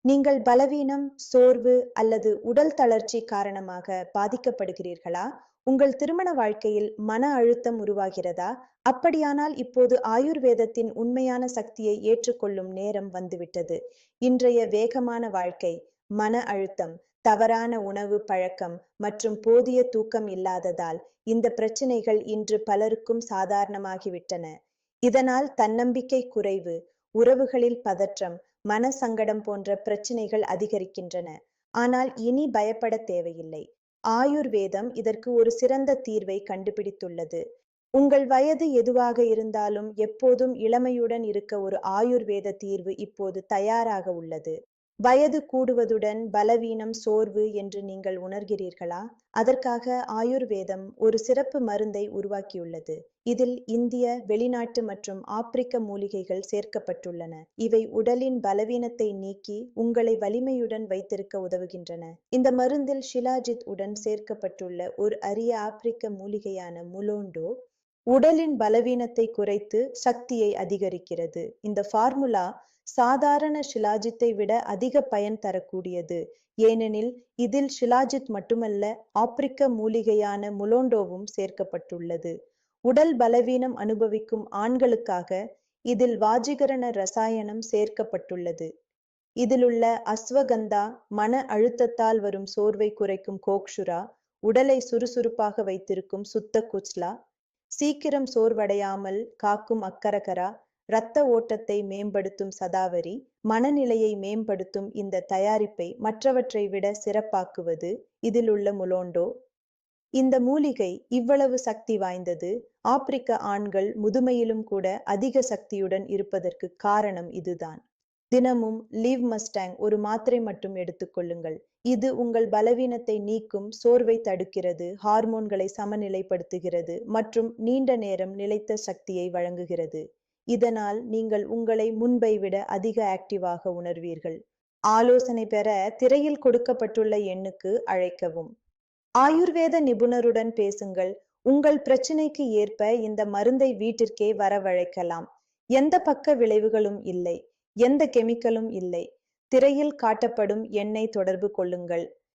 நீங்கள் பலவீனம், சோர்வு அல்லது உடல் தளர்ச்சி காரணமாக பாதிக்கப்படுகிறீர்களா? உங்கள் திருமண வாழ்க்கையில் மன அழுத்தம் உருவாகிறதா? அப்படியானால் இப்போது ஆயுர்வேதத்தின் உண்மையான சக்தியை ஏற்றுக்கொள்ளும் நேரம் வந்துவிட்டது. இன்றைய வேகமான வாழ்க்கை, மன அழுத்தம், தவறான உணவு பழக்கம் மற்றும் போதிய தூக்கம் இல்லாததால் இந்த பிரச்சனைகள் இன்று பலருக்கும் சாதாரணமாகிவிட்டன. இதனால் தன்னம்பிக்கை குறைவு, உறவுகளில் பதற்றம், மன சங்கடம் போன்ற பிரச்சனைகள் அதிகரிக்கின்றன. ஆனால் இனி பயப்பட தேவையில்லை. ஆயுர்வேதம் இதற்கு ஒரு சிறந்த தீர்வை கண்டுபிடித்துள்ளது. உங்கள் வயது எதுவாக இருந்தாலும் எப்போதும் இளமையுடன் இருக்க ஒரு ஆயுர்வேத தீர்வு இப்போது தயாராக உள்ளது. வயது கூடுவதுடன் பலவீனம், சோர்வு என்று நீங்கள் உணர்கிறீர்களா? அதற்காக ஆயுர்வேதம் ஒரு சிறப்பு மருந்தை உருவாக்கியுள்ளது. இதில் இந்திய, வெளிநாட்டு மற்றும் ஆப்பிரிக்க மூலிகைகள் சேர்க்கப்பட்டுள்ளன. இவை உடலின் பலவீனத்தை நீக்கி உங்களை வலிமையுடன் வைத்திருக்க உதவுகின்றன. இந்த மருந்தில் ஷிலாஜித் உடன் சேர்க்கப்பட்டுள்ள ஒரு அரிய ஆப்பிரிக்க மூலிகையான முலோண்டோ உடலின் பலவீனத்தை குறைத்து சக்தியை அதிகரிக்கிறது. இந்த ஃபார்முலா சாதாரண ஷிலாஜித்தை விட அதிக பயன் தரக்கூடியது. ஏனெனில் இதில் ஷிலாஜித் மட்டுமல்ல, ஆப்பிரிக்க மூலிகையான முலோண்டோவும் சேர்க்கப்பட்டுள்ளது. உடல் பலவீனம் அனுபவிக்கும் ஆண்களுக்காக இதில் வாஜிகரண ரசாயனம் சேர்க்கப்பட்டுள்ளது. இதிலுள்ள அஸ்வகந்தா மன அழுத்தத்தால் வரும் சோர்வை குறைக்கும் கோக்ஷுரா, உடலை சுறுசுறுப்பாக வைத்திருக்கும் சுத்த குச்லா, சீக்கிரம் சோர்வடையாமல் காக்கும் அக்கரகரா, இரத்த ஓட்டத்தை மேம்படுத்தும் சதாவரி, மனநிலையை மேம்படுத்தும் இந்த தயாரிப்பை மற்றவற்றை விட சிறப்பாக்குவது இதிலுள்ள முலோண்டோ. இந்த மூலிகை இவ்வளவு சக்தி வாய்ந்தது. ஆப்பிரிக்க ஆண்கள் முதுமையிலும் கூட அதிக சக்தியுடன் இருப்பதற்கு காரணம் இதுதான். தினமும் லீவ் மஸ்டாங் ஒரு மாத்திரை மட்டும் எடுத்துக்கொள்ளுங்கள். இது உங்கள் பலவீனத்தை நீக்கும், சோர்வை தடுக்கிறது, ஹார்மோன்களை சமநிலைப்படுத்துகிறது மற்றும் நீண்ட நேரம் நிலைத்த சக்தியை வழங்குகிறது. இதனால் நீங்கள் உங்களை முன்பை விட அதிக ஆக்டிவாக உணர்வீர்கள். ஆலோசனை பெற திரையில் கொடுக்கப்பட்டுள்ள எண்ணுக்கு அழைக்கவும். ஆயுர்வேத நிபுணருடன் பேசுங்கள். உங்கள் பிரச்சனைக்கு ஏற்ப இந்த மருந்தை வீட்டிற்கே வரவழைக்கலாம். எந்த பக்க விளைவுகளும் இல்லை. எந்த கெமிக்கலும் இல்லை. திரையில் காட்டப்படும் எண்ணை தொடர்பு கொள்ளுங்கள்.